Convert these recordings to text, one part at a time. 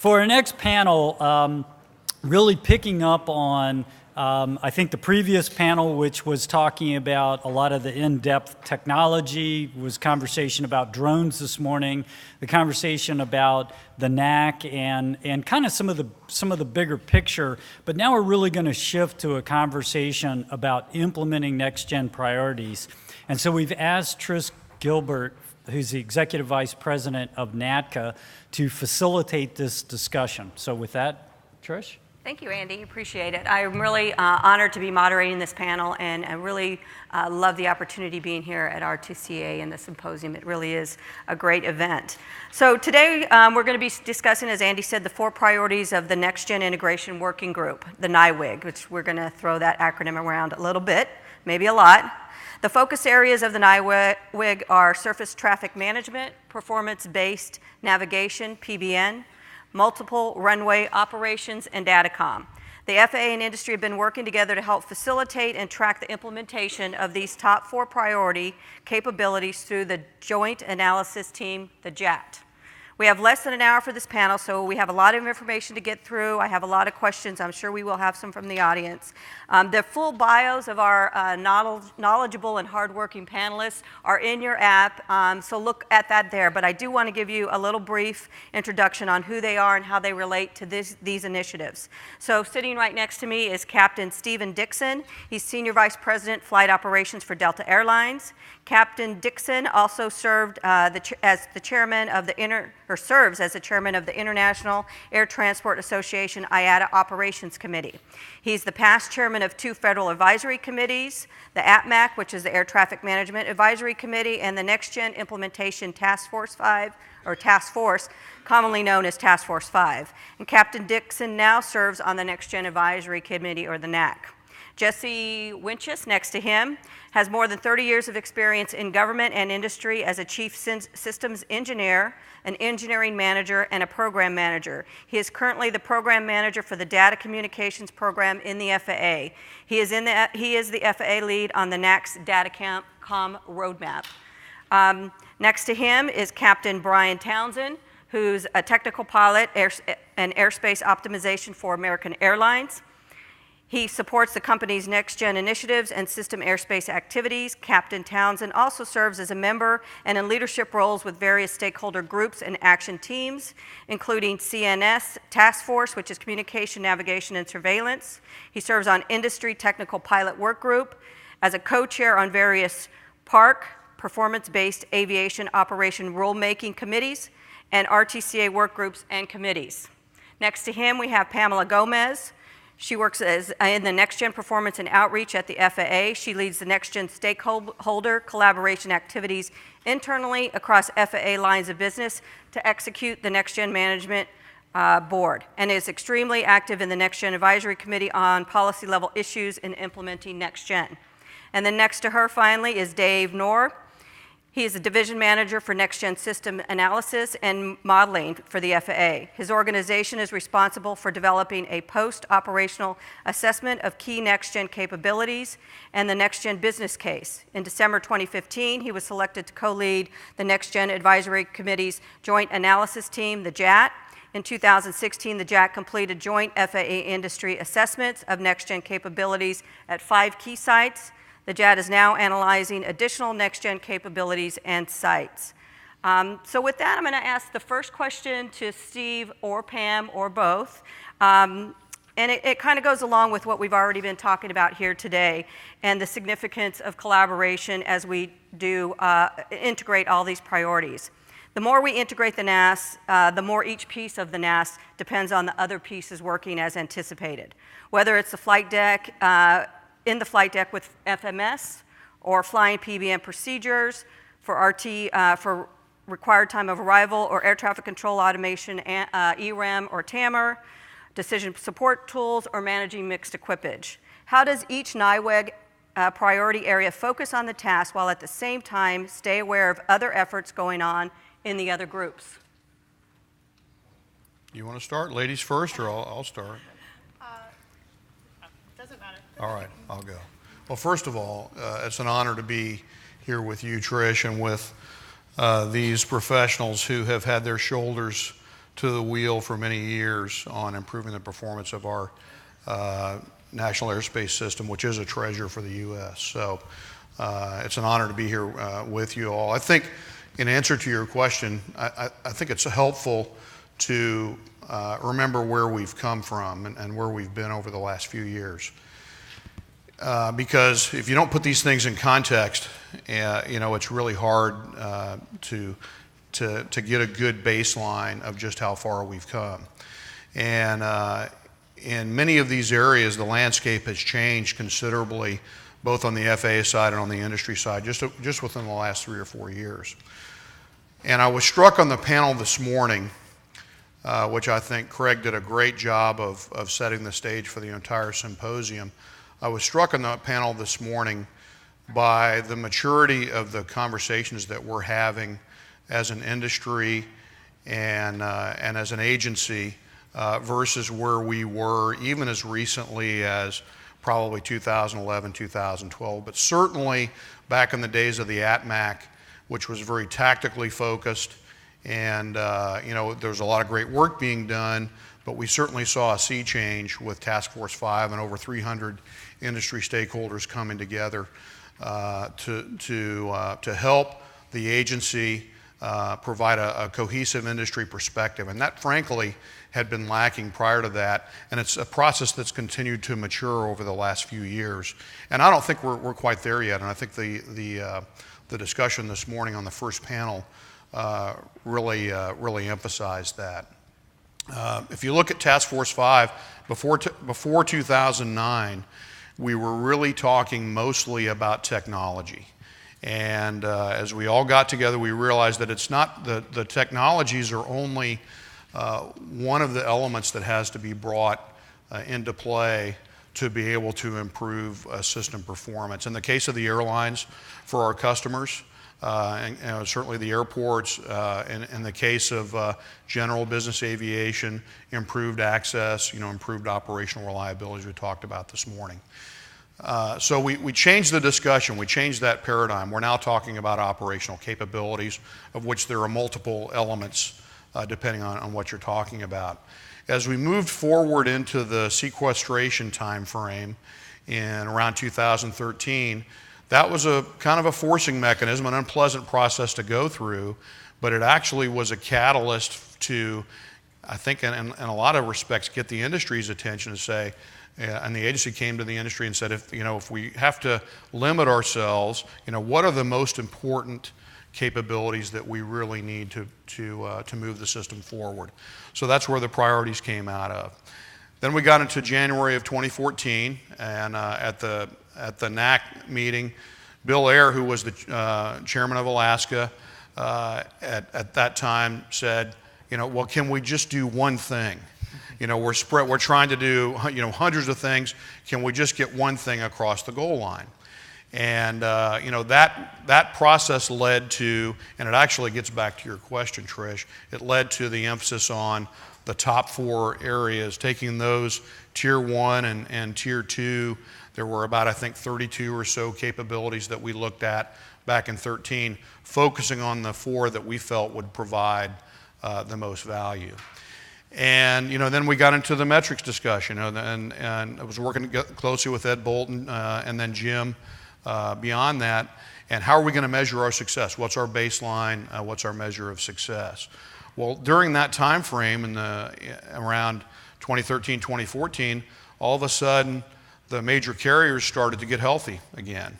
For our next panel, really picking up on, I think the previous panel, which was talking about a lot of the in-depth technology, was conversation about drones this morning, the conversation about the NAC and kind of some of the bigger picture. But now we're really going to shift to a conversation about implementing NextGen priorities. And so we've asked Trish Gilbert, who's the Executive Vice President of NATCA, to facilitate this discussion. So with that, Trish? Thank you, Andy. Appreciate it. I'm really honored to be moderating this panel, and I really love the opportunity being here at RTCA and the Symposium. It really is a great event. So today we're going to be discussing, as Andy said, the 4 priorities of the NextGen Integration Working Group, the NIWIG, which we're going to throw that acronym around a little bit, maybe a lot. The focus areas of the NIWIG are surface traffic management, performance-based navigation, PBN, multiple runway operations, and DataComm. The FAA and Industry have been working together to help facilitate and track the implementation of these top 4 priority capabilities through the Joint Analysis Team, the JAT. We have less than an hour for this panel, so we have a lot of information to get through. I have a lot of questions. I'm sure we will have some from the audience. The full bios of our knowledgeable and hardworking panelists are in your app, so look at that there. But I do want to give you a little brief introduction on who they are and how they relate to these initiatives. So sitting right next to me is Captain Stephen Dixon. He's Senior Vice President, Flight Operations for Delta Airlines. Captain Dixon also served as the chairman of serves as the chairman of the International Air Transport Association IATA Operations Committee. He's the past chairman of 2 federal advisory committees, the APMAC, which is the Air Traffic Management Advisory Committee, and the NextGen Implementation Task Force 5, or Task Force, commonly known as Task Force 5. And Captain Dixon now serves on the NextGen Advisory Committee, or the NAC. Jesse Winchus, next to him, has more than 30 years of experience in government and industry as a chief systems engineer, an engineering manager, and a program manager. He is currently the program manager for the Data Communications Program in the FAA. He is the FAA lead on the NAC's DataComm roadmap. Next to him is Captain Brian Townsend, who's a technical pilot and airspace optimization for American Airlines. He supports the company's NextGen initiatives and system airspace activities. Captain Townsend also serves as a member and in leadership roles with various stakeholder groups and action teams, including CNS Task Force, which is Communication, Navigation, and Surveillance. He serves on Industry Technical Pilot Work Group, as a co-chair on various PARC, Performance-Based Aviation Operation Rulemaking Committees, and RTCA work groups and committees. Next to him, we have Pamela Gomez. She works in the NextGen Performance and Outreach at the FAA. She leads the NextGen stakeholder collaboration activities internally across FAA lines of business to execute the NextGen Management Board, and is extremely active in the NextGen Advisory Committee on policy-level issues in implementing NextGen. And then next to her, finally, is Dave Knorr. He is a division manager for NextGen System Analysis and Modeling for the FAA. His organization is responsible for developing a post-operational assessment of key NextGen capabilities and the NextGen business case. In December 2015, he was selected to co-lead the NextGen Advisory Committee's Joint Analysis Team, the JAT. In 2016, the JAT completed joint FAA industry assessments of NextGen capabilities at 5 key sites. The JAT is now analyzing additional NextGen capabilities and sites. So with that, I'm going to ask the first question to Steve or Pam or both. And it kind of goes along with what we've already been talking about here today and the significance of collaboration as we do integrate all these priorities. The more we integrate the NAS, the more each piece of the NAS depends on the other pieces working as anticipated. Whether it's the flight deck, in the flight deck with FMS, or flying PBN procedures for for required time of arrival, or air traffic control automation, ERAM or TAMR, decision support tools, or managing mixed equipage. How does each NIWIG priority area focus on the task while at the same time stay aware of other efforts going on in the other groups? You want to start? Ladies first, or I'll start? Doesn't matter. All right, I'll go. Well, first of all, it's an honor to be here with you, Trish, and with these professionals who have had their shoulders to the wheel for many years on improving the performance of our national airspace system, which is a treasure for the U.S. So it's an honor to be here with you all. I think in answer to your question, I think it's helpful to remember where we've come from and where we've been over the last few years. Because if you don't put these things in context, it's really hard to get a good baseline of just how far we've come. And in many of these areas, the landscape has changed considerably, both on the FAA side and on the industry side, just within the last 3 or 4 years. And I was struck on the panel this morning, which I think Craig did a great job of setting the stage for the entire symposium. I was struck on the panel this morning by the maturity of the conversations that we're having as an industry and as an agency versus where we were even as recently as probably 2011, 2012, but certainly back in the days of the ATMAC, which was very tactically focused, and there's a lot of great work being done, but we certainly saw a sea change with Task Force 5 and over 300 industry stakeholders coming together to help the agency provide a cohesive industry perspective. And that, frankly, had been lacking prior to that, and it's a process that's continued to mature over the last few years. And I don't think we're quite there yet, and I think the discussion this morning on the first panel really emphasized that. If you look at Task Force 5, before 2009, we were really talking mostly about technology. And as we all got together, we realized that it's not, the technologies are only one of the elements that has to be brought into play to be able to improve system performance. In the case of the airlines, for our customers, and certainly the airports, in the case of general business aviation, improved access, improved operational reliability, as we talked about this morning. So we changed the discussion, we changed that paradigm. We're now talking about operational capabilities, of which there are multiple elements depending on what you're talking about. As we moved forward into the sequestration time frame in around 2013, that was a kind of a forcing mechanism, an unpleasant process to go through, but it actually was a catalyst to, I think in a lot of respects, get the industry's attention to say, and the agency came to the industry and said, if we have to limit ourselves, what are the most important capabilities that we really need to move the system forward? So that's where the priorities came out of. Then we got into January of 2014, and at the NAC meeting, Bill Ayer, who was the chairman of Alaska, at that time said, well, can we just do one thing? We're trying to do hundreds of things. Can we just get one thing across the goal line? And that process led to, and it actually gets back to your question, Trish, it led to the emphasis on the top 4 areas, taking those Tier 1 and Tier 2. There were about, I think, 32 or so capabilities that we looked at back in 2013, focusing on the 4 that we felt would provide the most value. And then we got into the metrics discussion, and I was working closely with Ed Bolton and then Jim beyond that. And how are we going to measure our success? What's our baseline? What's our measure of success? Well, during that time frame, around 2013, 2014, all of a sudden, the major carriers started to get healthy again.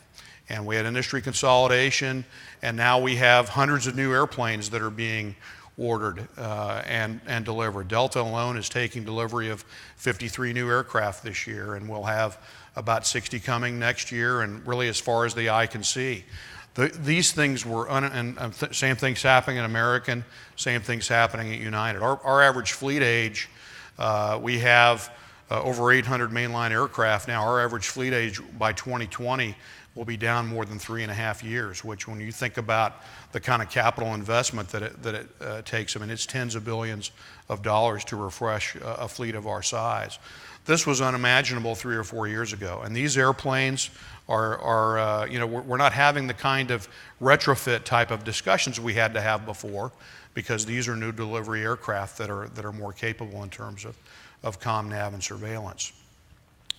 And we had industry consolidation, and now we have hundreds of new airplanes that are being ordered and delivered. Delta alone is taking delivery of 53 new aircraft this year, and we'll have about 60 coming next year, and really as far as the eye can see. These things were, same things happening in American, same things happening at United. Our average fleet age, we have over 800 mainline aircraft now. Our average fleet age by 2020 will be down more than 3.5 years, which when you think about the kind of capital investment that it takes, it's tens of billions of dollars to refresh a fleet of our size. This was unimaginable 3 or 4 years ago. And these airplanes we're not having the kind of retrofit type of discussions we had to have before, because these are new delivery aircraft that are more capable in terms of comm, nav, and surveillance.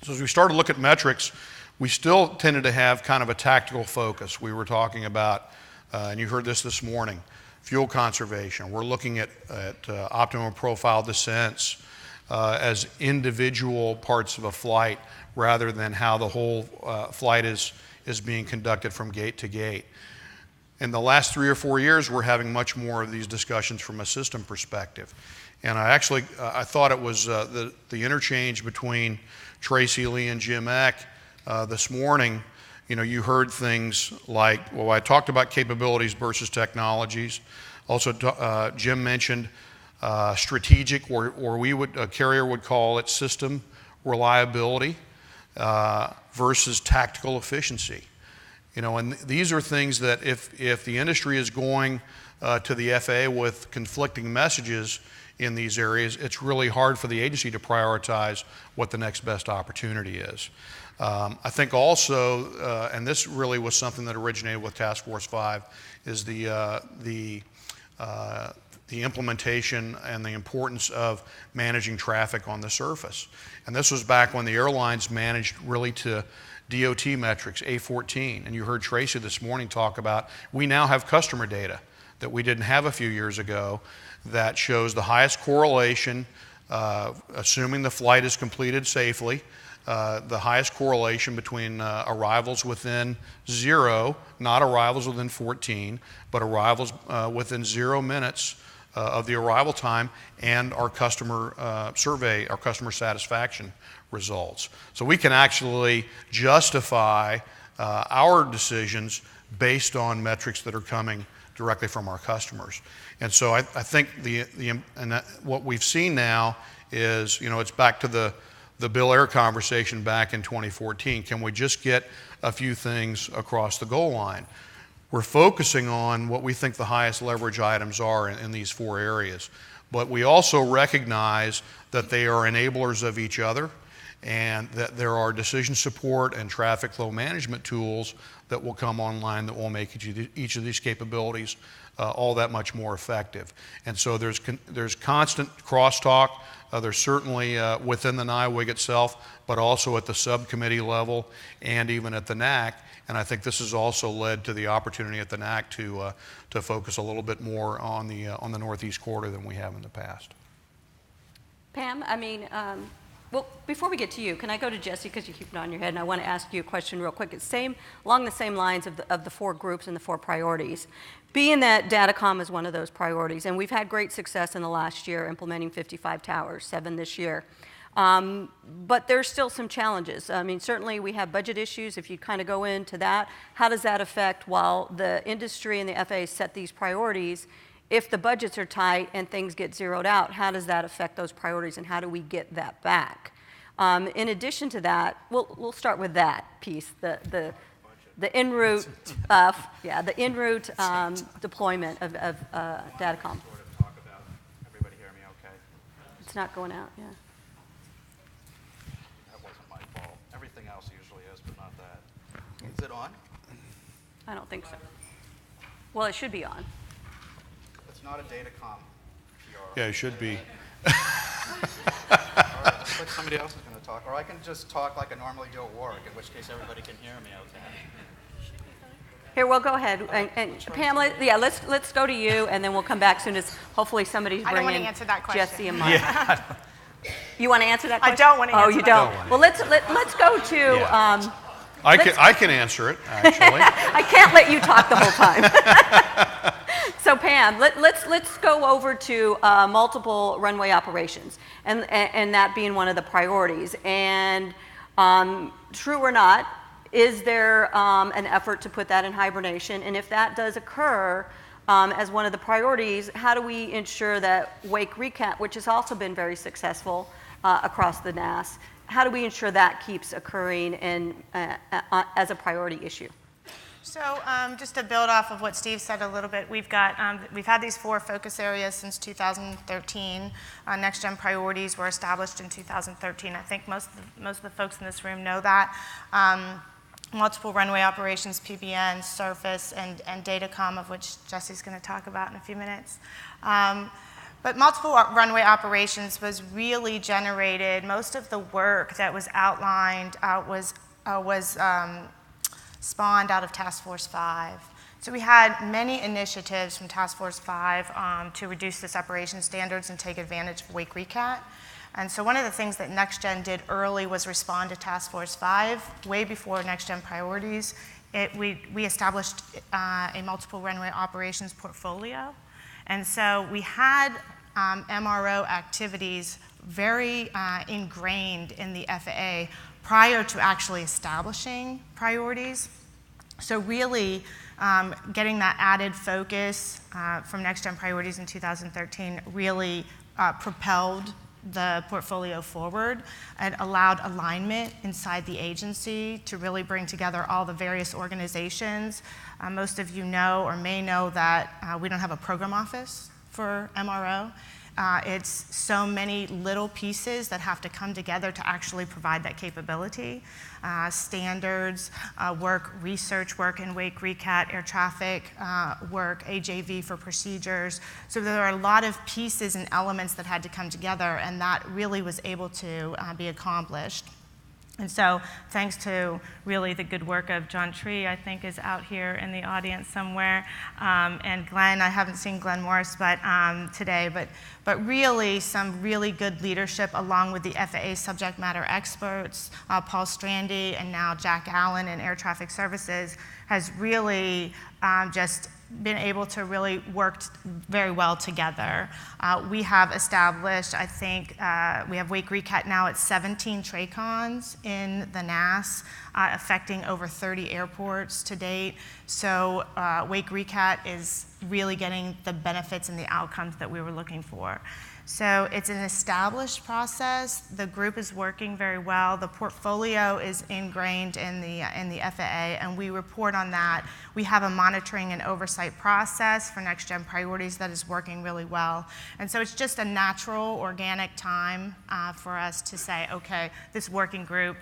So as we started to look at metrics, we still tended to have kind of a tactical focus. We were talking about, and you heard this morning, fuel conservation. We're looking at optimum profile descents as individual parts of a flight rather than how the whole flight is being conducted from gate to gate. In the last 3 or 4 years, we're having much more of these discussions from a system perspective. And I thought it was the interchange between Tracy Lee and Jim Eck this morning. You know, you heard things like, well, I talked about capabilities versus technologies. Also, Jim mentioned strategic, or a carrier would call it system reliability versus tactical efficiency. You know, and these are things that if the industry is going to the FAA with conflicting messages in these areas, it's really hard for the agency to prioritize what the next best opportunity is. I think also, and this really was something that originated with Task Force 5, is the implementation and the importance of managing traffic on the surface. And this was back when the airlines managed really to DOT metrics, A14. And you heard Tracy this morning talk about, we now have customer data that we didn't have a few years ago that shows the highest correlation, assuming the flight is completed safely, the highest correlation between arrivals within 0, not arrivals within 14, but arrivals within 0 minutes of the arrival time, and our customer survey, our customer satisfaction results. So we can actually justify our decisions based on metrics that are coming directly from our customers. And so I think what we've seen now is, you know, it's back to the Bill Air conversation back in 2014. Can we just get a few things across the goal line? We're focusing on what we think the highest leverage items are in these 4 areas. But we also recognize that they are enablers of each other, and that there are decision support and traffic flow management tools that will come online that will make each of these capabilities all that much more effective. And so there's constant crosstalk. There's certainly within the NIWIG itself, but also at the subcommittee level and even at the NAC. And I think this has also led to the opportunity at the NAC to focus a little bit more on the Northeast Corridor than we have in the past. Pam, I mean, well, before we get to you, can I go to Jesse, because you keep nodding your head, and I want to ask you a question real quick. It's along the same lines of the 4 groups and the 4 priorities. Being that DataComm is one of those priorities, and we've had great success in the last year implementing 55 towers, 7 this year. But there's still some challenges. I mean, certainly we have budget issues. If you kind of go into that, how does that affect, while the industry and the FAA set these priorities, if the budgets are tight and things get zeroed out, how does that affect those priorities, and how do we get that back? In addition to that, we'll start with that piece, the en route, the en route deployment of DataComm. Everybody hear me okay? It's not going out, yeah. That wasn't my fault. Everything else usually is, but not that. Is it on? I don't think so. Well, it should be on. It's not a DataComm PR. Yeah, it should be. All right, looks like somebody else is going to talk, or I can just talk like I normally do at work, in which case everybody can hear me okay. Here, we'll go ahead. And Pamela, yeah, let's go to you, and then we'll come back soon as hopefully somebody's I don't want to bringing answer that question. Jesse and Mike. Yeah. You want to answer that question? I don't want to answer Oh, you that. don't? Well, let's go to... Yeah. I can answer it, actually. I can't let you talk the whole time. So Pam, let's go over to multiple runway operations, and that being one of the priorities. And true or not, is there an effort to put that in hibernation? And if that does occur as one of the priorities, how do we ensure that wake recap, which has also been very successful across the NAS, how do we ensure that keeps occurring and as a priority issue? So just to build off of what Steve said a little bit, we've had these 4 focus areas since 2013. NextGen Priorities were established in 2013. I think most of the folks in this room know that. multiple runway operations, PBN, surface, and DataComm, of which Jesse's going to talk about in a few minutes. But multiple runway operations was really generated. Most of the work that was outlined was spawned out of Task Force 5. So we had many initiatives from Task Force 5 to reduce the separation standards and take advantage of wake recat. And so one of the things that NextGen did early was respond to Task Force 5, way before NextGen Priorities. We established a multiple runway operations portfolio. And so we had MRO activities very ingrained in the FAA prior to actually establishing priorities. So really getting that added focus from NextGen Priorities in 2013 really propelled the portfolio forward. It allowed alignment inside the agency to really bring together all the various organizations. Most of you know or may know that we don't have a program office for MRO. It's so many little pieces that have to come together to actually provide that capability. Standards, work, research work in wake recat, air traffic work, AJV for procedures. So there are a lot of pieces and elements that had to come together, and that really was able to be accomplished. And so thanks to really the good work of John Tree, I think is out here in the audience somewhere, and Glenn, I haven't seen Glenn Morris today, but really some really good leadership along with the FAA subject matter experts, Paul Strandy and now Jack Allen in Air Traffic Services has really just been able to really work very well together. We have established, I think, we have wake recat now at 17 TRACONs in the NAS, affecting over 30 airports to date. So wake recat is really getting the benefits and the outcomes that we were looking for. So it's an established process. The group is working very well. The portfolio is ingrained in the FAA, and we report on that. We have a monitoring and oversight process for NextGen Priorities that is working really well. And so it's just a natural, organic time for us to say, okay, this working group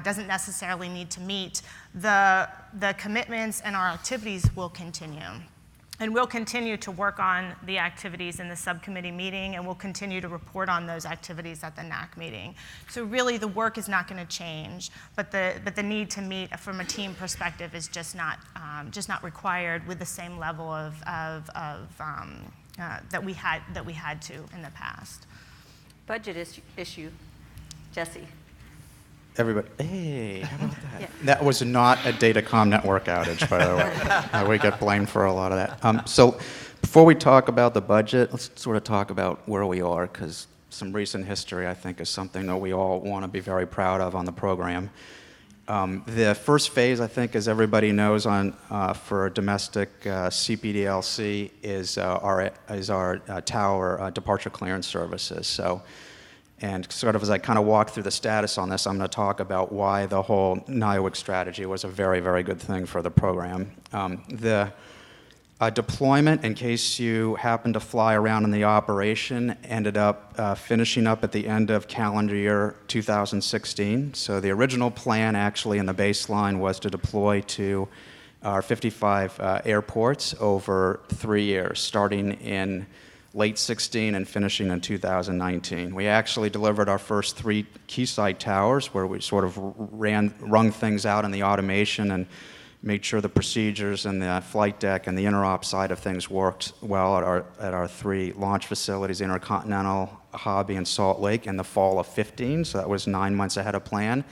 doesn't necessarily need to meet. The commitments and our activities will continue. And we'll continue to work on the activities in the subcommittee meeting, and we'll continue to report on those activities at the NAC meeting. So really the work is not going to change, but the need to meet from a team perspective is just not required with the same level of that we had to in the past. Budget issue, Jesse. Everybody, hey, how about that? Yeah. That was not a DataComm network outage, by the way. We get blamed for a lot of that. So before we talk about the budget, let's sort of talk about where we are, because some recent history, I think, is something that we all want to be very proud of on the program. The first phase, I think, as everybody knows, for domestic CBDLC is our tower departure clearance services. So. And sort of as I kind of walk through the status on this, I'm going to talk about why the whole NIWC strategy was a very, very good thing for the program. The deployment, in case you happen to fly around in the operation, ended up finishing up at the end of calendar year 2016. So the original plan actually in the baseline was to deploy to our 55 airports over 3 years, starting in late 16 and finishing in 2019. We actually delivered our first 3 quayside towers where we sort of wrung things out in the automation and made sure the procedures and the flight deck and the interop side of things worked well at our 3 launch facilities, Intercontinental, Hobby, and Salt Lake in the fall of 15, so that was 9 months ahead of plan.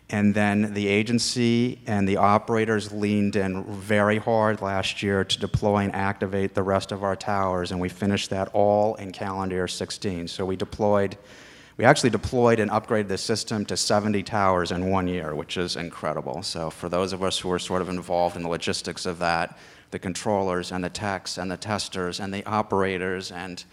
And then the agency and the operators leaned in very hard last year to deploy and activate the rest of our towers, and we finished that all in calendar year 16. So we actually deployed and upgraded the system to 70 towers in 1 year, which is incredible. So for those of us who are sort of involved in the logistics of that, the controllers and the techs and the testers and the operators and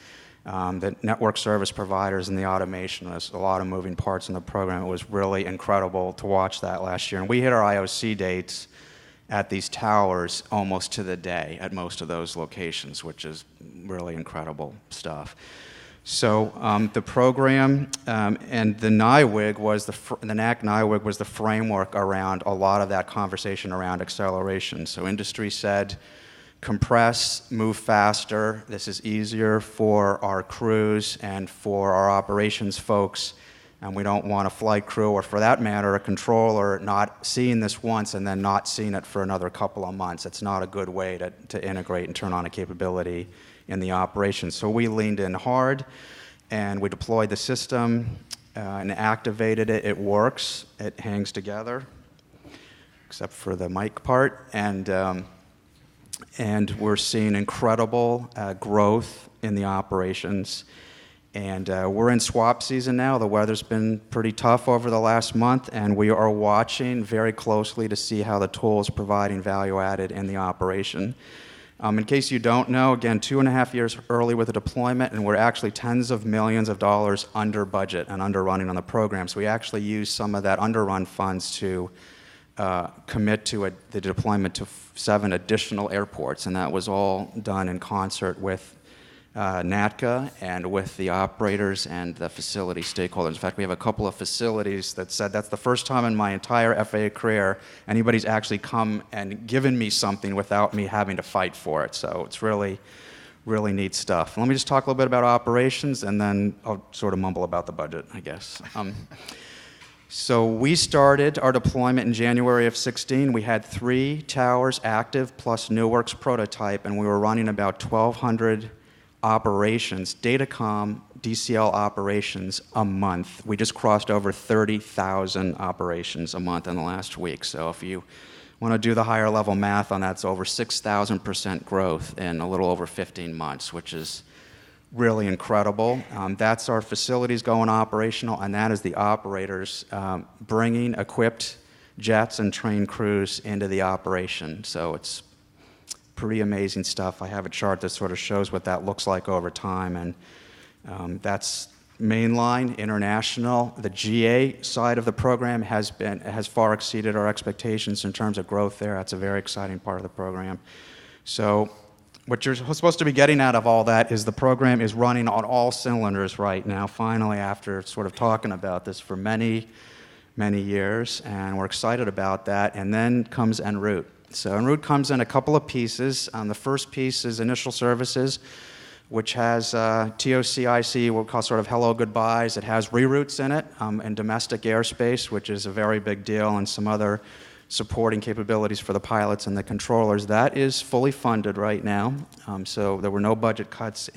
the network service providers and the automation. There's a lot of moving parts in the program. It was really incredible to watch that last year. And we hit our IOC dates at these towers almost to the day at most of those locations, which is really incredible stuff. So the program and the NIWIG was the NAC NIWIG was the framework around a lot of that conversation around acceleration. So industry said, compress, move faster. This is easier for our crews and for our operations folks. And we don't want a flight crew, or for that matter, a controller, not seeing this once and then not seeing it for another couple of months. It's not a good way to integrate and turn on a capability in the operation. So we leaned in hard, and we deployed the system and activated it. It works. It hangs together, except for the mic part. And we're seeing incredible growth in the operations. And we're in swap season now. The weather's been pretty tough over the last month, and we are watching very closely to see how the tool is providing value added in the operation. In case you don't know, again, 2.5 years early with the deployment, and we're actually tens of millions of dollars under budget and underrunning on the program. So we actually used some of that underrun funds to commit to the deployment to 7 additional airports, and that was all done in concert with NATCA and with the operators and the facility stakeholders. In fact, we have a couple of facilities that said that's the first time in my entire FAA career anybody's actually come and given me something without me having to fight for it. So it's really, really neat stuff. Let me just talk a little bit about operations, and then I'll sort of mumble about the budget, I guess. So we started our deployment in January of 16. We had 3 towers active plus NewWorks prototype, and we were running about 1,200 operations, DataComm DCL operations a month. We just crossed over 30,000 operations a month in the last week. So if you want to do the higher level math on that, it's over 6,000% growth in a little over 15 months, which is really incredible. That's our facilities going operational, and that is the operators bringing equipped jets and trained crews into the operation. So it's pretty amazing stuff. I have a chart that sort of shows what that looks like over time, and that's mainline, international. The GA side of the program has far exceeded our expectations in terms of growth there. That's a very exciting part of the program. So what you're supposed to be getting out of all that is the program is running on all cylinders right now, finally, after sort of talking about this for many, many years, and we're excited about that. And then comes en route. So en route comes in a couple of pieces. The first piece is initial services, which has TOCIC, we'll call sort of hello goodbyes. It has reroutes in it in domestic airspace, which is a very big deal, and some other supporting capabilities for the pilots and the controllers. That is fully funded right now. So there were no budget cuts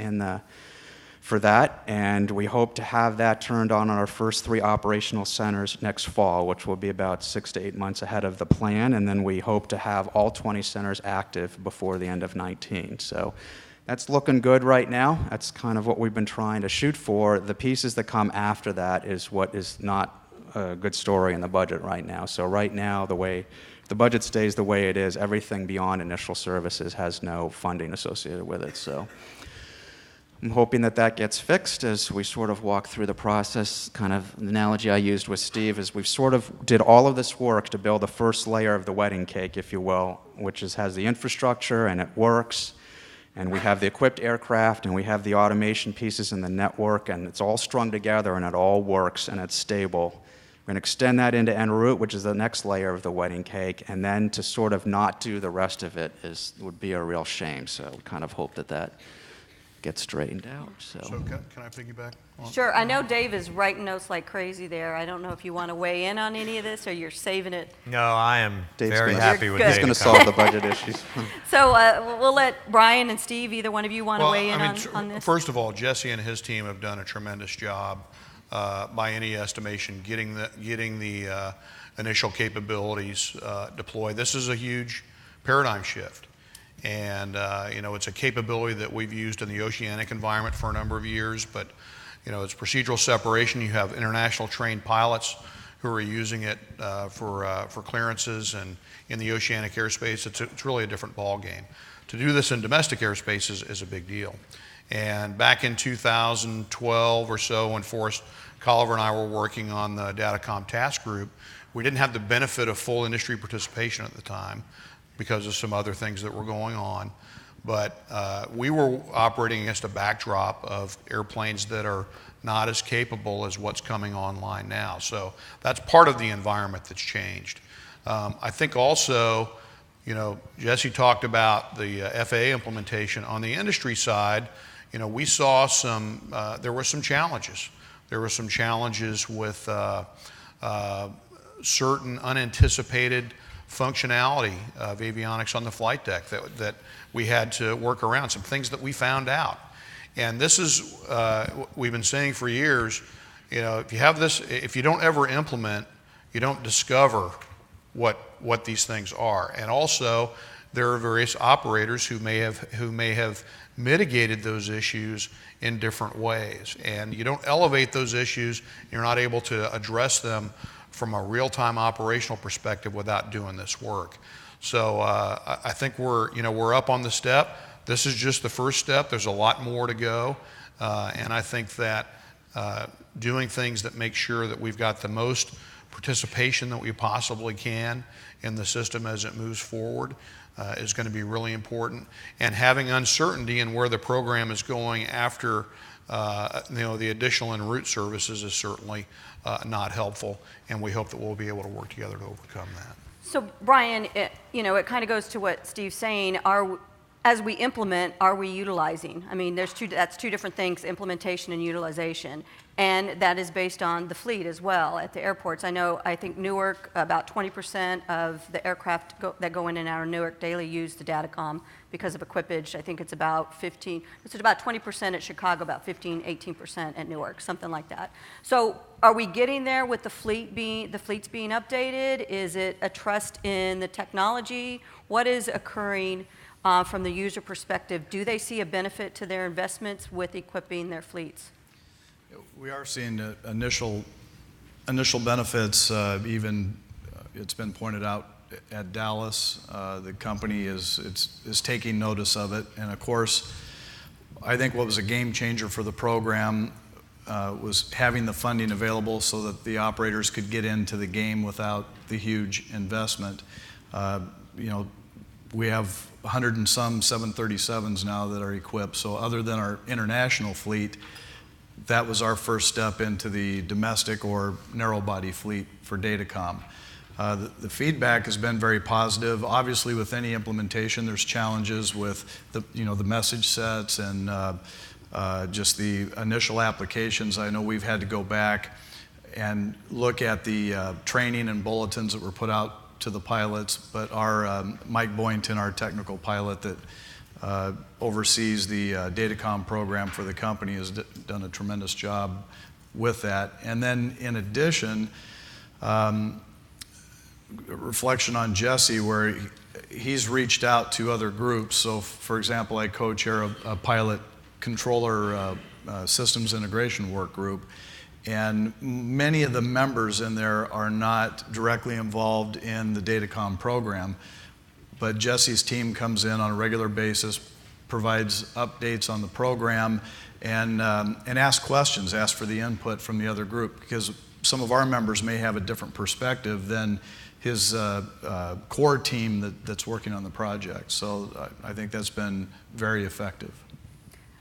for that, and we hope to have that turned on our first 3 operational centers next fall, which will be about 6 to 8 months ahead of the plan, and then we hope to have all 20 centers active before the end of 19. So that's looking good right now. That's kind of what we've been trying to shoot for. The pieces that come after that is what is not a good story in the budget right now. So right now, the way the budget stays the way it is, everything beyond initial services has no funding associated with it. So I'm hoping that that gets fixed as we sort of walk through the process. Kind of the analogy I used with Steve is we've sort of did all of this work to build the first layer of the wedding cake, if you will, which has the infrastructure and it works, and we have the equipped aircraft, and we have the automation pieces in the network, and it's all strung together, and it all works, and it's stable. We're going to extend that into en route, which is the next layer of the wedding cake, and then to sort of not do the rest of it would be a real shame. So we kind of hope that get straightened out. So can I piggyback on? Sure. I know Dave is writing notes like crazy there. I don't know if you want to weigh in on any of this or you're saving it. No, I am Dave's very gonna- happy with Good. He's DataComm. going to solve the budget issues. So we'll let Brian and Steve, either one of you want to weigh in on this? First of all, Jesse and his team have done a tremendous job, by any estimation, getting the initial capabilities deployed. This is a huge paradigm shift. And it's a capability that we've used in the oceanic environment for a number of years, but it's procedural separation. You have international trained pilots who are using it for clearances, and in the oceanic airspace, it's really a different ball game. To do this in domestic airspace is a big deal. And back in 2012 or so, when Forrest Colliver and I were working on the DataComm task group, we didn't have the benefit of full industry participation at the time, because of some other things that were going on. but we were operating against a backdrop of airplanes that are not as capable as what's coming online now. So that's part of the environment that's changed. I think also, you know, Jesse talked about the FAA implementation. On the industry side, you know, we saw there were some challenges. There were some challenges with certain unanticipated functionality of avionics on the flight deck that we had to work around, some things that we found out. And this is, we've been saying for years, you know, if you don't ever implement, you don't discover what these things are. And also, there are various operators who may have mitigated those issues in different ways. And you don't elevate those issues, you're not able to address them from a real-time operational perspective without doing this work. So I think we're up on the step. This is just the first step. There's a lot more to go. And I think that doing things that make sure that we've got the most participation that we possibly can in the system as it moves forward is going to be really important. And having uncertainty in where the program is going after the additional en route services is certainly not helpful, and we hope that we'll be able to work together to overcome that. So Brian, it kind of goes to what Steve's saying. As we implement, are we utilizing? I mean, that's two different things, implementation and utilization. And that is based on the fleet as well at the airports. I think Newark, about 20% of the aircraft that go in and out of Newark daily use the DataComm because of equipage. I think it's about 20% at Chicago, about 18% at Newark, something like that. So are we getting there with the fleets being updated? Is it a trust in the technology? What is occurring from the user perspective? Do they see a benefit to their investments with equipping their fleets? We are seeing initial benefits. It's been pointed out at Dallas. The company is taking notice of it, and of course, I think what was a game changer for the program was having the funding available so that the operators could get into the game without the huge investment. We have 100 and some 737s now that are equipped. So other than our international fleet, that was our first step into the domestic or narrow body fleet for DataComm. The feedback has been very positive. Obviously, with any implementation, there's challenges with the message sets and just the initial applications. I know we've had to go back and look at the training and bulletins that were put out to the pilots, but our Mike Boynton, our technical pilot that oversees the DataComm program for the company, has done a tremendous job with that. And then in addition, reflection on Jesse, where he's reached out to other groups. So for example, I co-chair a pilot controller systems integration work group. And many of the members in there are not directly involved in the DataComm program, but Jesse's team comes in on a regular basis, provides updates on the program, and asks questions, asks for the input from the other group, because some of our members may have a different perspective than his core team that's working on the project. So I think that's been very effective.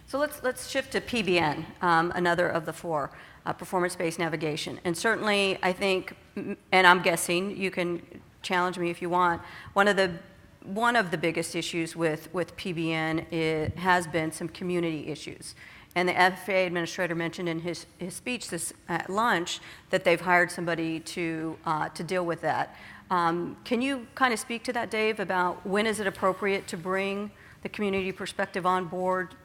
So let's shift to PBN, another of the four. Performance-based navigation. And certainly, I think, and I'm guessing, you can challenge me if you want, one of the biggest issues with PBN has been some community issues. And the FAA administrator mentioned in his speech at lunch that they've hired somebody to deal with that. Can you kind of speak to that, Dave, about when is it appropriate to bring the community perspective on board?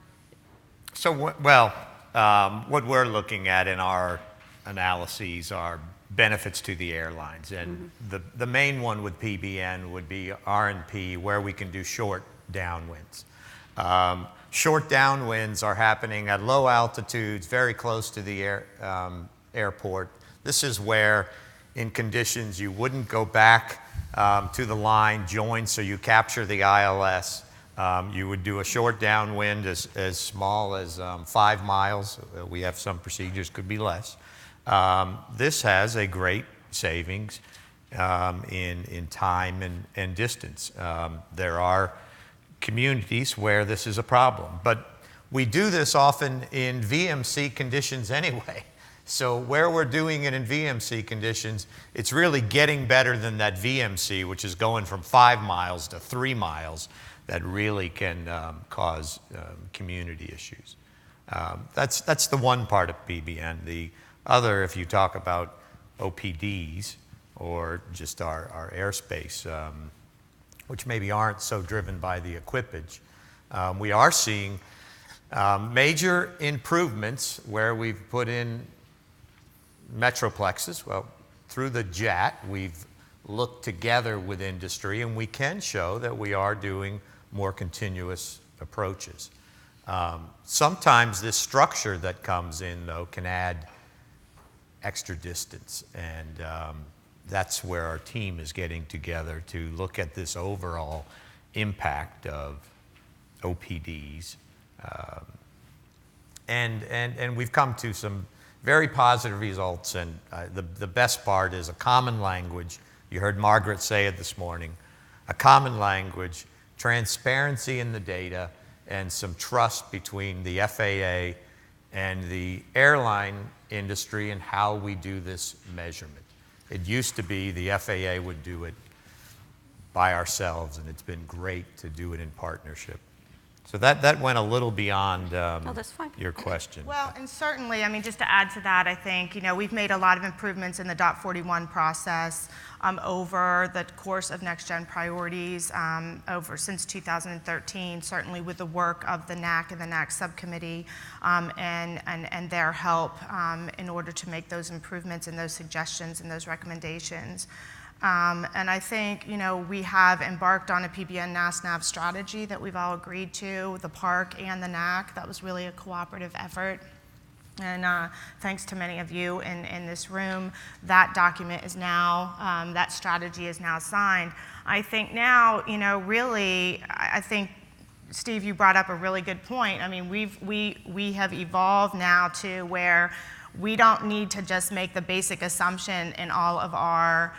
So, what we're looking at in our analyses are benefits to the airlines. And the main one with PBN would be R&P, where we can do short downwinds. Short downwinds are happening at low altitudes, very close to the airport. This is where, in conditions you wouldn't go back to the line, join so you capture the ILS. You would do a short downwind as small as 5 miles. We have some procedures, could be less. This has a great savings in time and distance. There are communities where this is a problem. But we do this often in VMC conditions anyway. So where we're doing it in VMC conditions, it's really getting better than that VMC, which is going from 5 miles to 3 miles, that really can cause community issues. That's the one part of PBN. The other, if you talk about OPDs or just our airspace, which maybe aren't so driven by the equipage, we are seeing major improvements where we've put in metroplexes. Well, through the JAT, we've looked together with industry, and we can show that we are doing more continuous approaches. Sometimes this structure that comes in, though, can add extra distance, and that's where our team is getting together to look at this overall impact of OPDs. And we've come to some very positive results, and the best part is a common language. You heard Margaret say it this morning. A common language, transparency in the data, and some trust between the FAA and the airline industry and how we do this measurement. It used to be the FAA would do it by ourselves, and it's been great to do it in partnership. So that went a little beyond that's fine. your question. Well, and certainly, I mean, just to add to that, I think, we've made a lot of improvements in the .41 process over the course of NextGen Priorities since 2013, certainly with the work of the NAC and the NAC subcommittee and their help in order to make those improvements and those suggestions and those recommendations. And I think, we have embarked on a PBN NASNAV strategy that we've all agreed to, the park and the NAC. That was really a cooperative effort. And thanks to many of you in this room, that document is now, that strategy is now signed. I think now, really, I think, Steve, you brought up a really good point. I mean, we have evolved now to where we don't need to just make the basic assumption in all of our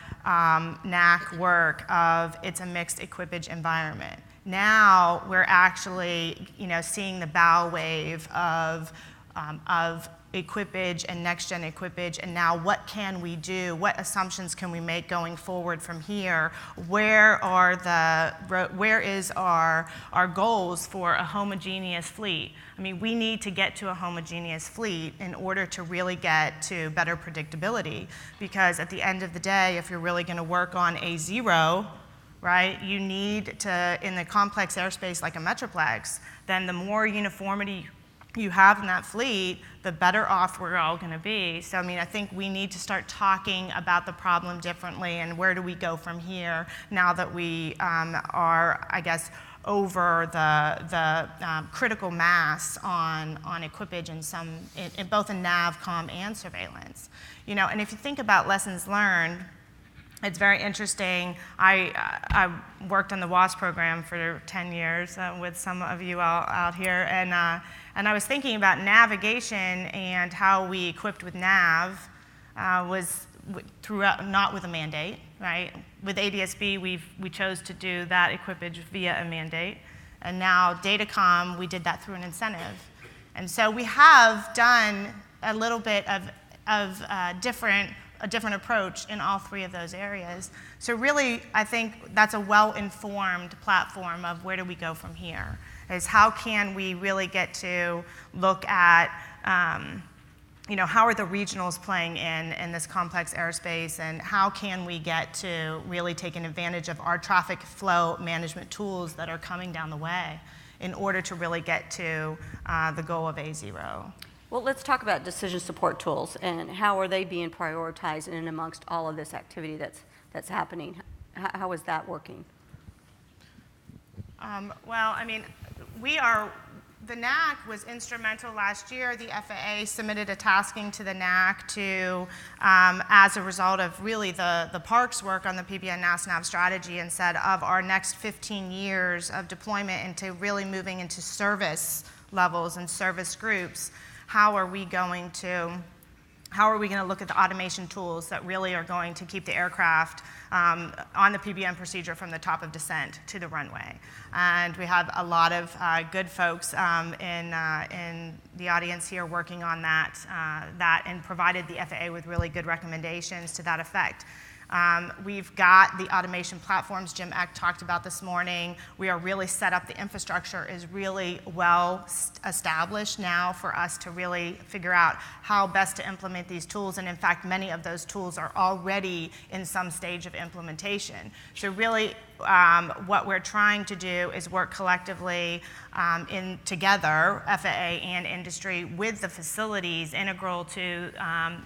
NAC work of it's a mixed equipage environment. Now we're actually, seeing the bow wave of equipage and next-gen equipage, and now what can we do? What assumptions can we make going forward from here? Where is our goals for a homogeneous fleet? I mean, we need to get to a homogeneous fleet in order to really get to better predictability, because at the end of the day, if you're really going to work on A0, right, you need to, in the complex airspace like a metroplex, then the more uniformity you have in that fleet, the better off we're all going to be. So, I mean, I think we need to start talking about the problem differently and where do we go from here now that we are, I guess, over the critical mass on equipage in both in nav, comm, and surveillance. And if you think about lessons learned, it's very interesting. I worked on the WASP program for 10 years with some of you all out here, and I was thinking about navigation and how we equipped with nav was throughout, not with a mandate, right? With ADSB, we chose to do that equipage via a mandate, and now DataComm, we did that through an incentive. And so we have done a little bit of a different approach in all three of those areas. So really, I think that's a well-informed platform of where do we go from here, is how can we really get to look at, how are the regionals playing in this complex airspace, and how can we get to really taking advantage of our traffic flow management tools that are coming down the way in order to really get to the goal of A0. Well, let's talk about decision support tools and how are they being prioritized in and amongst all of this activity that's happening. How is that working? Well, I mean, the NAC was instrumental last year. The FAA submitted a tasking to the NAC to, as a result of really the parks work on the PBN NASNAV strategy, and said of our next 15 years of deployment into really moving into service levels and service groups, how are we going to how are we going to look at the automation tools that really are going to keep the aircraft on the PBN procedure from the top of descent to the runway? And we have a lot of good folks in the audience here working on that and provided the FAA with really good recommendations to that effect. We've got the automation platforms Jim Eck talked about this morning. We are really set up. The infrastructure is really well established now for us to really figure out how best to implement these tools. And in fact, many of those tools are already in some stage of implementation. So really, what we're trying to do is work collectively together, FAA and industry, with the facilities, integral to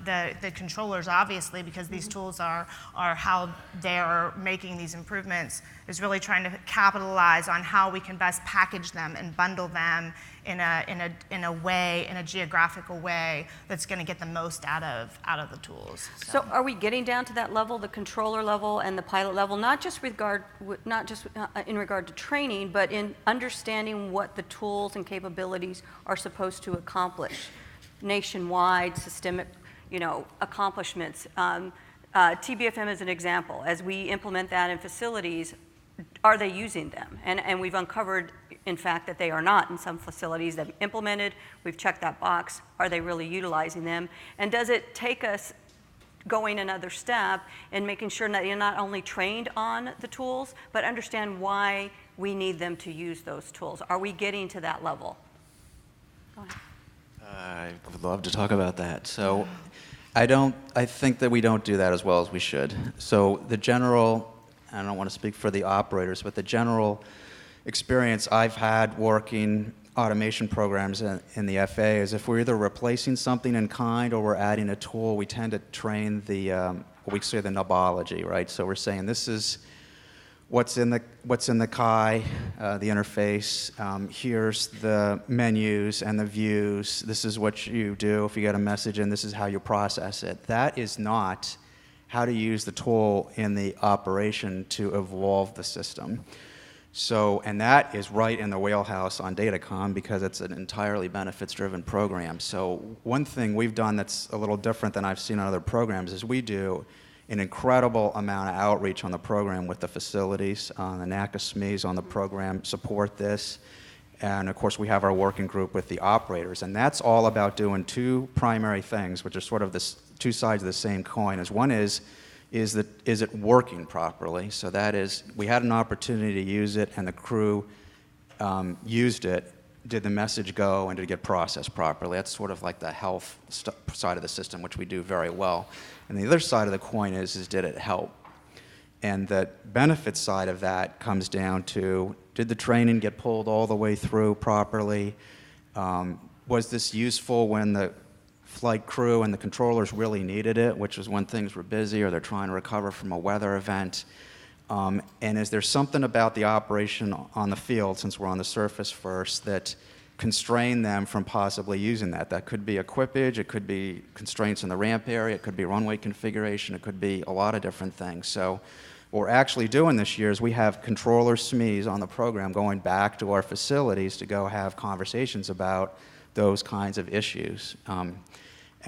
the controllers, obviously, because these tools are how they're making these improvements, is really trying to capitalize on how we can best package them and bundle them in a way, in a geographical way that's going to get the most out of the tools. So are we getting down to that level, the controller level and the pilot level, not just in regard to training, but in understanding what the tools and capabilities are supposed to accomplish, nationwide, systemic, accomplishments. TBFM is an example. As we implement that in facilities, are they using them? And we've uncovered, in fact, that they are not in some facilities that have implemented. We've checked that box. Are they really utilizing them? And does it take us going another step and making sure that you're not only trained on the tools, but understand why we need them to use those tools? Are we getting to that level? Go ahead. I would love to talk about that. So I think that we don't do that as well as we should. So the general, I don't want to speak for the operators, but the general experience I've had working automation programs in the FAA is if we're either replacing something in kind or we're adding a tool, we tend to train what we say the knobology, right? So we're saying this is what's in the CAI, the interface. Here's the menus and the views. This is what you do if you get a message in. This is how you process it. That is not how to use the tool in the operation to evolve the system. So, and that is right in the wheelhouse on DataComm because it's an entirely benefits-driven program. So one thing we've done that's a little different than I've seen on other programs is we do an incredible amount of outreach on the program with the facilities. The NACA SMEs on the program support this. And of course, we have our working group with the operators. And that's all about doing two primary things, which are sort of the two sides of the same coin. One is it working properly? So that is, we had an opportunity to use it, and the crew used it. Did the message go, and did it get processed properly? That's sort of like the health side of the system, which we do very well. And the other side of the coin is did it help? And the benefit side of that comes down to, did the training get pulled all the way through properly? Was this useful when the flight crew and the controllers really needed it, which was when things were busy or they're trying to recover from a weather event? And is there something about the operation on the field, since we're on the surface first, that constrain them from possibly using that? That could be equipage, it could be constraints in the ramp area, it could be runway configuration, it could be a lot of different things. So what we're actually doing this year is we have controller SMEs on the program going back to our facilities to go have conversations about those kinds of issues.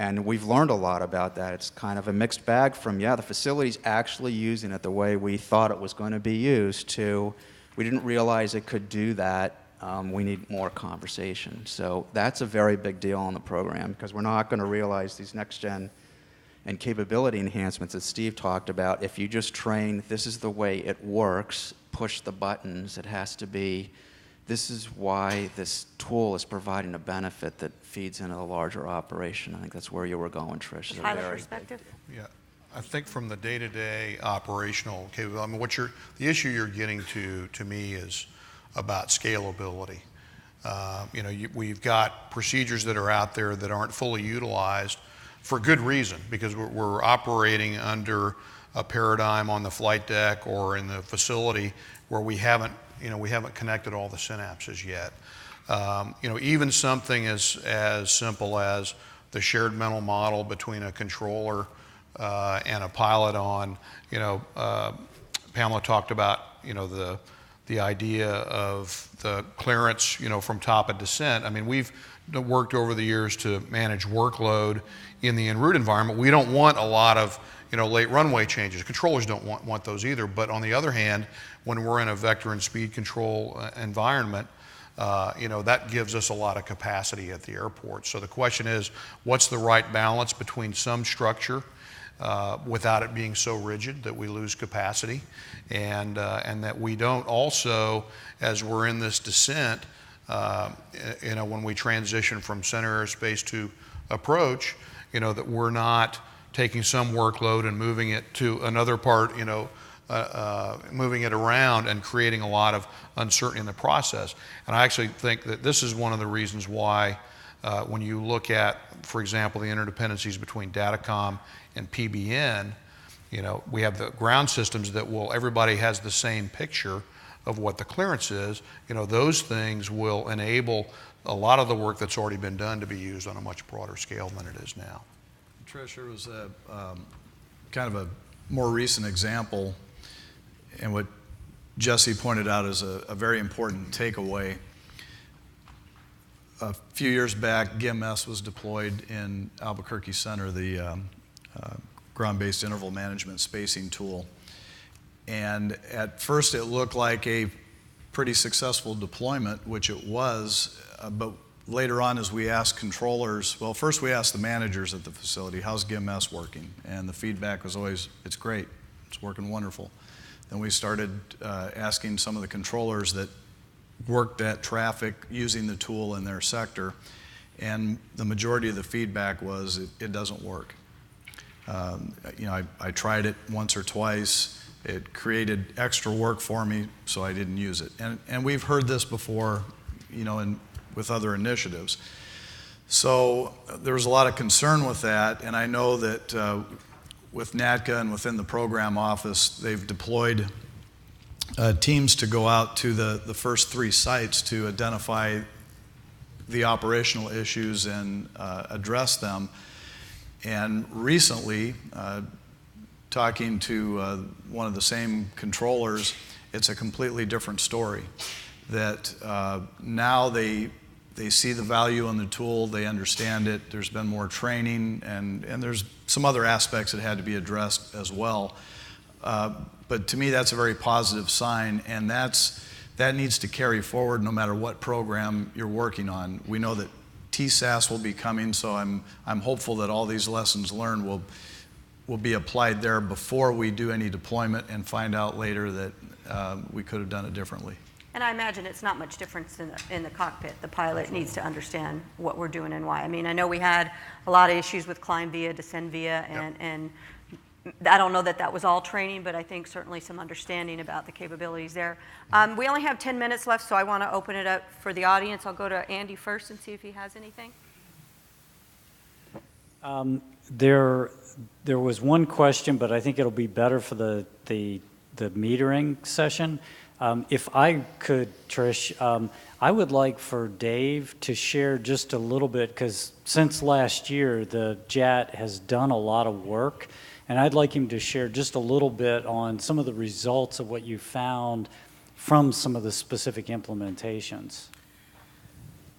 And we've learned a lot about that. It's kind of a mixed bag from, the facility's actually using it the way we thought it was going to be used, to we didn't realize it could do that. We need more conversation. So that's a very big deal on the program, because we're not going to realize these next-gen and capability enhancements that Steve talked about if you just train, this is the way it works, push the buttons. It has to be, this is why this tool is providing a benefit that feeds into the larger operation. I think that's where you were going, Trish. Pilot perspective? Yeah, I think from the day-to-day operational capability, I mean, the issue you're getting to me is about scalability. We've got procedures that are out there that aren't fully utilized for good reason, because we're operating under a paradigm on the flight deck or in the facility where we haven't connected all the synapses yet. Even something as simple as the shared mental model between a controller and a pilot on, Pamela talked about, the idea of the clearance, from top of descent. I mean, we've worked over the years to manage workload in the en route environment, we don't want a lot of late runway changes. Controllers don't want those either. But on the other hand, when we're in a vector and speed control environment, that gives us a lot of capacity at the airport. So the question is, what's the right balance between some structure without it being so rigid that we lose capacity, and that we don't also, as we're in this descent, when we transition from center airspace to approach, that we're not taking some workload and moving it to another part, moving it around and creating a lot of uncertainty in the process. And I actually think that this is one of the reasons why when you look at, for example, the interdependencies between DataComm and PBN, we have the ground systems that everybody has the same picture of what the clearance is. Those things will enable a lot of the work that's already been done to be used on a much broader scale than it is now. Trish, there was a kind of a more recent example, and what Jesse pointed out is a very important takeaway. A few years back, GMS was deployed in Albuquerque Center, the ground-based interval management spacing tool. And at first it looked like a pretty successful deployment, which it was, but later on, as we asked controllers, well, first we asked the managers at the facility, how's GMS working? And the feedback was always, it's great, it's working wonderful. Then we started asking some of the controllers that worked that traffic using the tool in their sector, and the majority of the feedback was it doesn't work. I tried it once or twice. It created extra work for me, so I didn't use it. And we've heard this before, with other initiatives. So there was a lot of concern with that, and I know that with NATCA and within the program office, they've deployed teams to go out to the first 3 sites to identify the operational issues and address them. And recently, talking to one of the same controllers, it's a completely different story. That now they see the value in the tool, they understand it, there's been more training, and there's some other aspects that had to be addressed as well. But to me, that's a very positive sign, and that needs to carry forward no matter what program you're working on. We know that TSAS will be coming, so I'm hopeful that all these lessons learned will be applied there before we do any deployment and find out later that we could have done it differently. And I imagine it's not much difference in the cockpit. The pilot needs to understand what we're doing and why. I mean, I know we had a lot of issues with climb via, descend via, and I don't know that was all training, but I think certainly some understanding about the capabilities there. We only have 10 minutes left, so I want to open it up for the audience. I'll go to Andy first and see if he has anything. There was one question, but I think it'll be better for the metering session. If I could, Trish, I would like for Dave to share just a little bit, because since last year, the JAT has done a lot of work, and I'd like him to share just a little bit on some of the results of what you found from some of the specific implementations.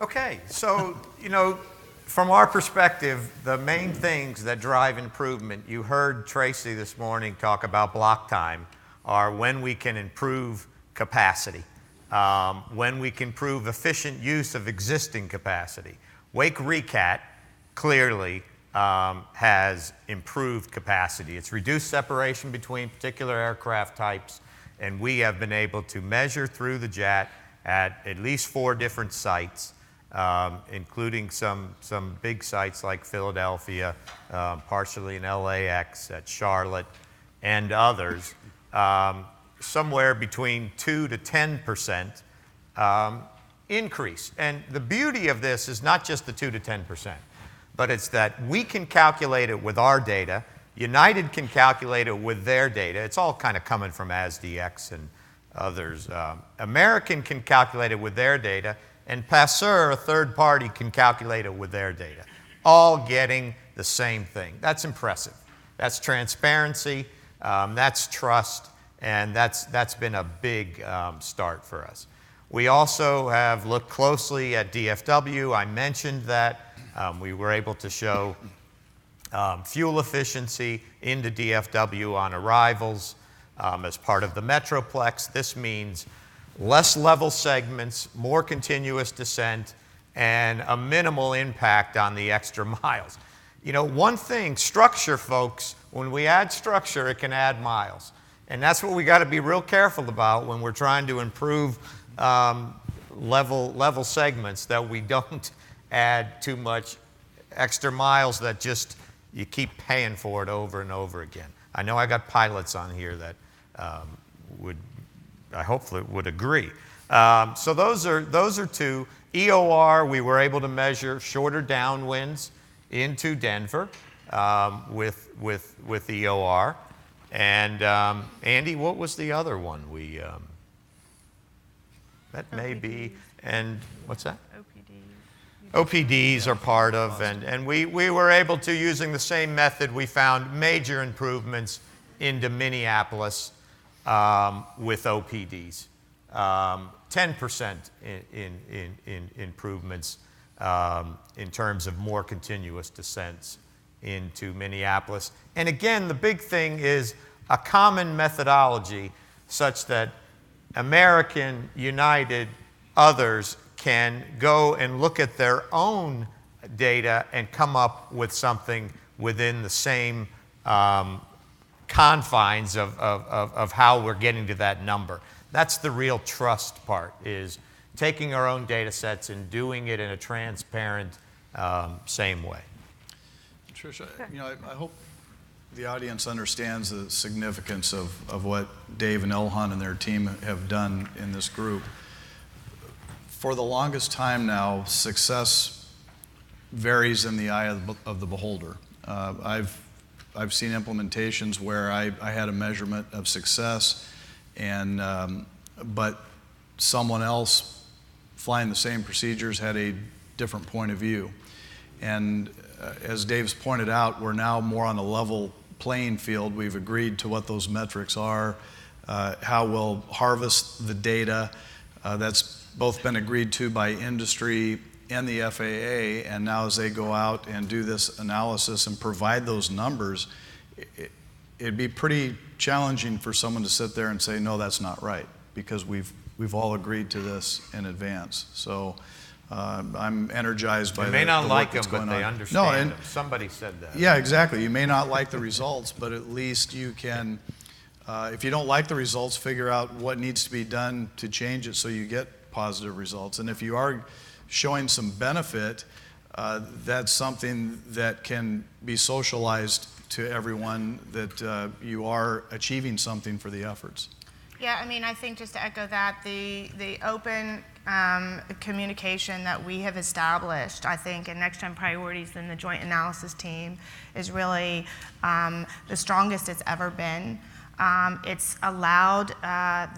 Okay, so, from our perspective, the main things that drive improvement, you heard Tracy this morning talk about block time, are when we can improve capacity, when we can improve efficient use of existing capacity. Wake Recat clearly has improved capacity. It's reduced separation between particular aircraft types, and we have been able to measure through the JAT at least 4 different sites, including some big sites like Philadelphia, partially in LAX, at Charlotte, and others, somewhere between 2 to 10% increase. And the beauty of this is not just the 2 to 10%, but it's that we can calculate it with our data, United can calculate it with their data. It's all kind of coming from ASDX and others. American can calculate it with their data, and Passeur, a third party, can calculate it with their data, all getting the same thing. That's impressive. That's transparency, that's trust, and that's been a big start for us. We also have looked closely at DFW. I mentioned that. We were able to show fuel efficiency into DFW on arrivals as part of the Metroplex. This means less level segments, more continuous descent, and a minimal impact on the extra miles. You know, one thing, structure, folks, when we add structure, it can add miles. And that's what we got to be real careful about when we're trying to improve level segments, that we don't add too much extra miles that just you keep paying for it over and over again. I know I got pilots on here that I hopefully would agree. So those are two. EOR, we were able to measure shorter downwinds into Denver with EOR. And Andy, what was the other one? That may be, and what's that? OPDs are part of, and we were able to, using the same method, we found major improvements into Minneapolis with OPDs. 10% in improvements in terms of more continuous descents into Minneapolis. And again, the big thing is a common methodology such that American, United, others can go and look at their own data and come up with something within the same confines of how we're getting to that number. That's the real trust part, is taking our own data sets and doing it in a transparent, same way. Trish, I hope the audience understands the significance of what Dave and Ilhan and their team have done in this group. For the longest time now, success varies in the eye of the beholder. I've seen implementations where I had a measurement of success, but someone else flying the same procedures had a different point of view. And as Dave's pointed out, we're now more on a level playing field. We've agreed to what those metrics are, how we'll harvest the data. That's both been agreed to by industry and the FAA, and now as they go out and do this analysis and provide those numbers, it'd be pretty challenging for someone to sit there and say, no, that's not right, because we've all agreed to this in advance. So I'm energized by the work that's going on. They may not like them, but they understand them. Somebody said that. Yeah, exactly. You may not like the results, but at least you can, if you don't like the results, figure out what needs to be done to change it so you get positive results. And if you are showing some benefit, that's something that can be socialized to everyone, that you are achieving something for the efforts. Yeah, I mean, I think just to echo that, the open communication that we have established, I think, in NextGen Priorities and the joint analysis team is really the strongest it's ever been. It's allowed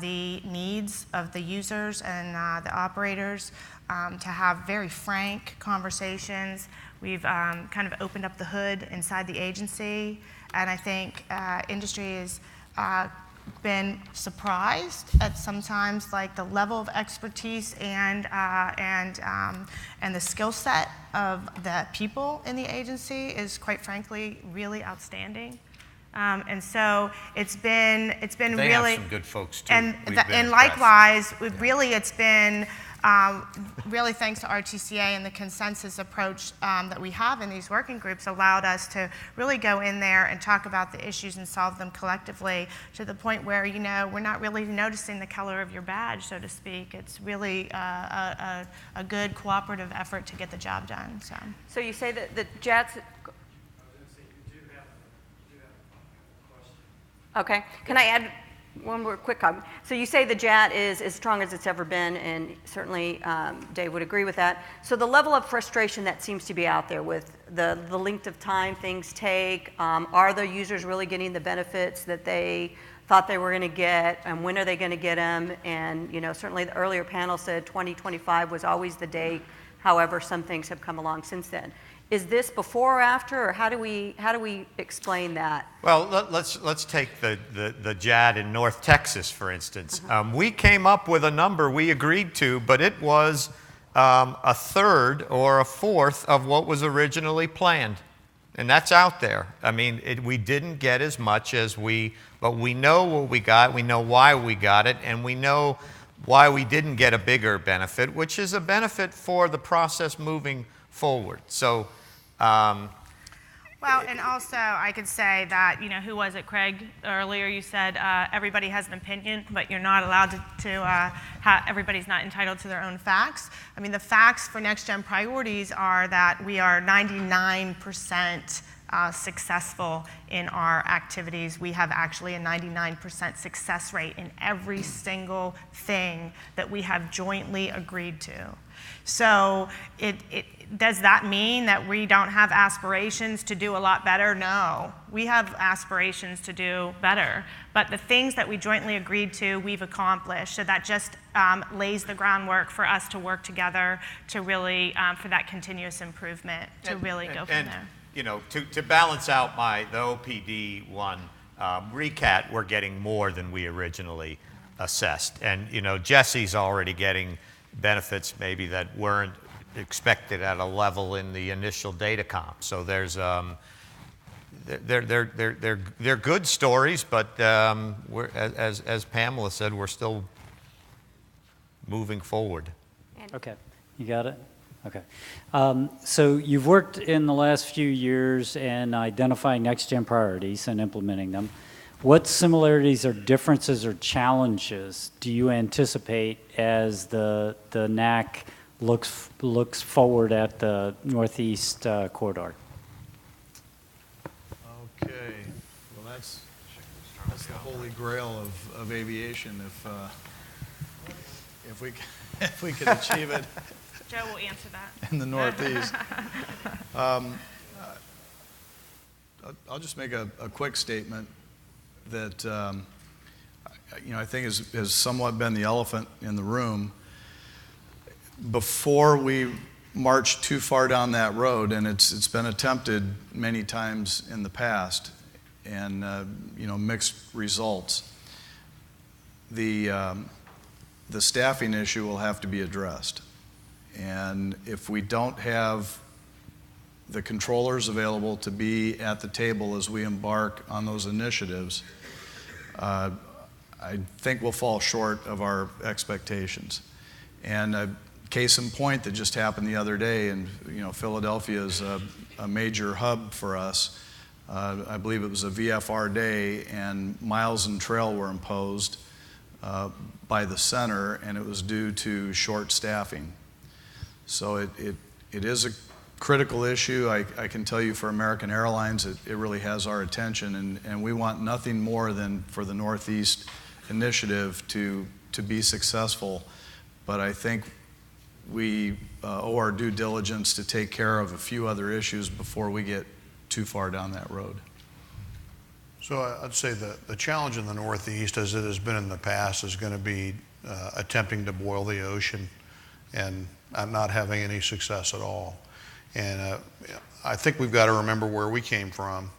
the needs of the users and the operators to have very frank conversations. We've kind of opened up the hood inside the agency, and I think industry has been surprised at sometimes like the level of expertise and the skill set of the people in the agency is, quite frankly, really outstanding. And so it's been They really have some good folks too. and likewise, it's been really thanks to RTCA and the consensus approach that we have in these working groups allowed us to really go in there and talk about the issues and solve them collectively, to the point where, we're not really noticing the color of your badge, so to speak. It's really a good cooperative effort to get the job done. So you say that the JATS. Okay. Can I add one more quick comment? So you say the JAT is as strong as it's ever been, and certainly Dave would agree with that. So the level of frustration that seems to be out there with the length of time things take, are the users really getting the benefits that they thought they were going to get, and when are they going to get them? And certainly the earlier panel said 2025 was always the date. However, some things have come along since then. is this before or after, or how do we explain that? Well, let's take the JAD in North Texas, for instance. We came up with a number we agreed to, but it was a third or a fourth of what was originally planned. And that's out there. I mean, we didn't get as much as but we know what we got, we know why we got it, and we know why we didn't get a bigger benefit, which is a benefit for the process moving forward. So, well, and also I could say that, who was it, Craig? Earlier you said everybody has an opinion, but you're not allowed everybody's not entitled to their own facts. I mean, the facts for NextGen Priorities are that we are 99% successful in our activities. We have actually a 99% success rate in every single thing that we have jointly agreed to. So does that mean that we don't have aspirations to do a lot better? No, we have aspirations to do better. But the things that we jointly agreed to, we've accomplished. So that just lays the groundwork for us to work together to really, for that continuous improvement, to really go from there. To balance out the OPD one, RECAT, we're getting more than we originally assessed. And, Jesse's already getting benefits maybe that weren't expected at a level in the initial DataComm. So there's they're good stories, but as Pamela said, we're still moving forward. Okay, you got it? Okay. So you've worked in the last few years in identifying NextGen priorities and implementing them. What similarities or differences or challenges do you anticipate as the NAC looks forward at the Northeast corridor? Okay, well that's the holy grail of aviation. If we could achieve it. Joe will answer that. In the Northeast. I'll just make a quick statement that I think has somewhat been the elephant in the room. Before we march too far down that road, and it's been attempted many times in the past, and mixed results. The staffing issue will have to be addressed. And if we don't have the controllers available to be at the table as we embark on those initiatives, I think we'll fall short of our expectations. And a case in point that just happened the other day, and Philadelphia is a major hub for us. I believe it was a VFR day, and miles and trail were imposed by the center, and it was due to short staffing. So it is a critical issue. I can tell you for American Airlines, it really has our attention, and we want nothing more than for the Northeast initiative to be successful. But I think we owe our due diligence to take care of a few other issues before we get too far down that road. So I'd say the challenge in the Northeast, as it has been in the past, is going to be attempting to boil the ocean and not having any success at all. And I think we've got to remember where we came from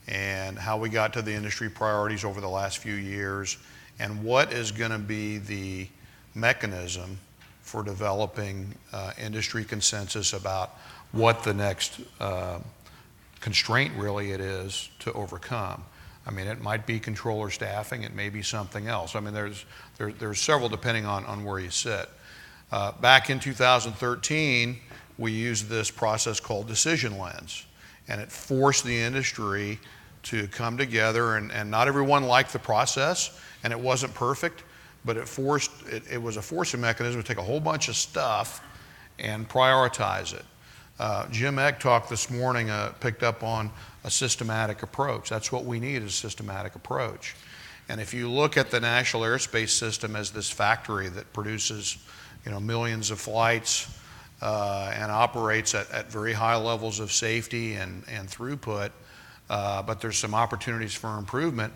and how we got to the industry priorities over the last few years, and what is going to be the mechanism for developing industry consensus about what the next constraint really it is to overcome. I mean, it might be controller staffing, it may be something else. I mean, there's several depending on where you sit. Back in 2013, we used this process called Decision Lens, and it forced the industry to come together, and not everyone liked the process, and it wasn't perfect, but it was a forcing mechanism to take a whole bunch of stuff and prioritize it. Jim Egg talked this morning, picked up on a systematic approach. That's what we need, is a systematic approach. And if you look at the National Airspace System as this factory that produces millions of flights and operates at very high levels of safety and throughput, but there's some opportunities for improvement.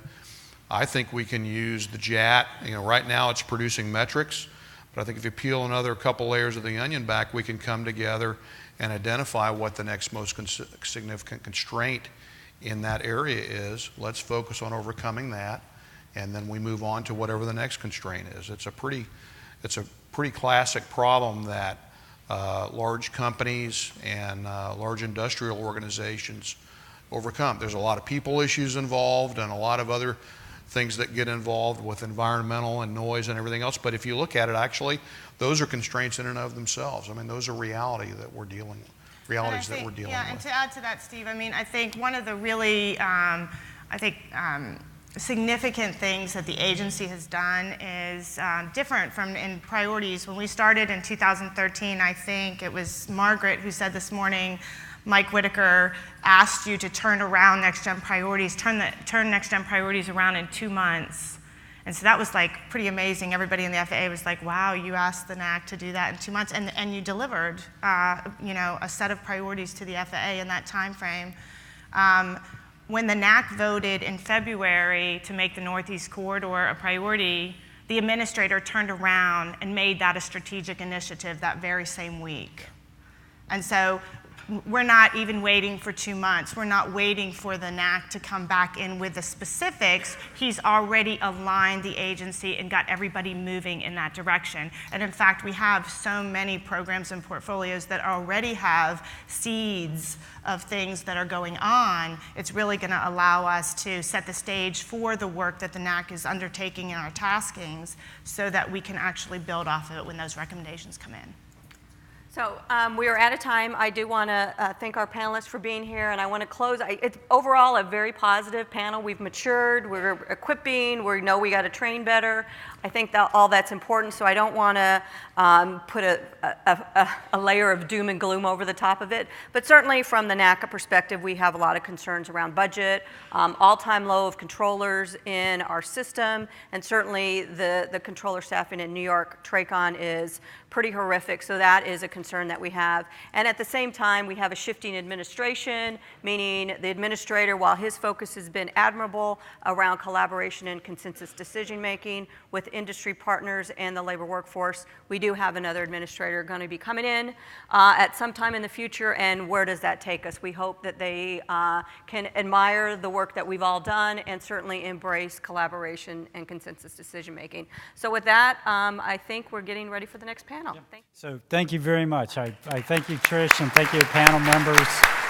I think we can use the JAT. Right now it's producing metrics, but I think if you peel another couple layers of the onion back, we can come together and identify what the next most significant constraint in that area is. Let's focus on overcoming that, and then we move on to whatever the next constraint is. It's a pretty classic problem that large companies and large industrial organizations overcome. There's a lot of people issues involved and a lot of other things that get involved with environmental and noise and everything else. But if you look at it, actually, those are constraints in and of themselves. I mean, those are realities that we're dealing with. Yeah, and to add to that, Steve, I mean, I think one of the really, significant things that the agency has done is different from in priorities. When we started in 2013, I think it was Margaret who said this morning, Mike Whitaker asked you to turn around NextGen Priorities, turn NextGen Priorities around in 2 months. And so that was like pretty amazing. Everybody in the FAA was like, wow, you asked the NAC to do that in 2 months, and you delivered a set of priorities to the FAA in that time frame. When the NAC voted in February to make the Northeast Corridor a priority, the administrator turned around and made that a strategic initiative that very same week. And so we're not even waiting for 2 months. We're not waiting for the NAC to come back in with the specifics. He's already aligned the agency and got everybody moving in that direction. And in fact, we have so many programs and portfolios that already have seeds of things that are going on. It's really going to allow us to set the stage for the work that the NAC is undertaking in our taskings so that we can actually build off of it when those recommendations come in. So we are out of time. I do want to thank our panelists for being here, and I want to close. It's overall a very positive panel. We've matured. We're equipping. We know we got to train better. I think that all that's important, so I don't want to put a layer of doom and gloom over the top of it. But certainly from the NACA perspective, we have a lot of concerns around budget, all-time low of controllers in our system, and certainly the controller staffing in New York, TRACON, is pretty horrific, so that is a concern that we have. And at the same time, we have a shifting administration, meaning the administrator, while his focus has been admirable around collaboration and consensus decision-making with industry partners and the labor workforce, we do have another administrator going to be coming in at some time in the future, and where does that take us? We hope that they can admire the work that we've all done and certainly embrace collaboration and consensus decision-making. So with that, I think we're getting ready for the next panel. So thank you very much. I thank you, Trish, and thank you, panel members.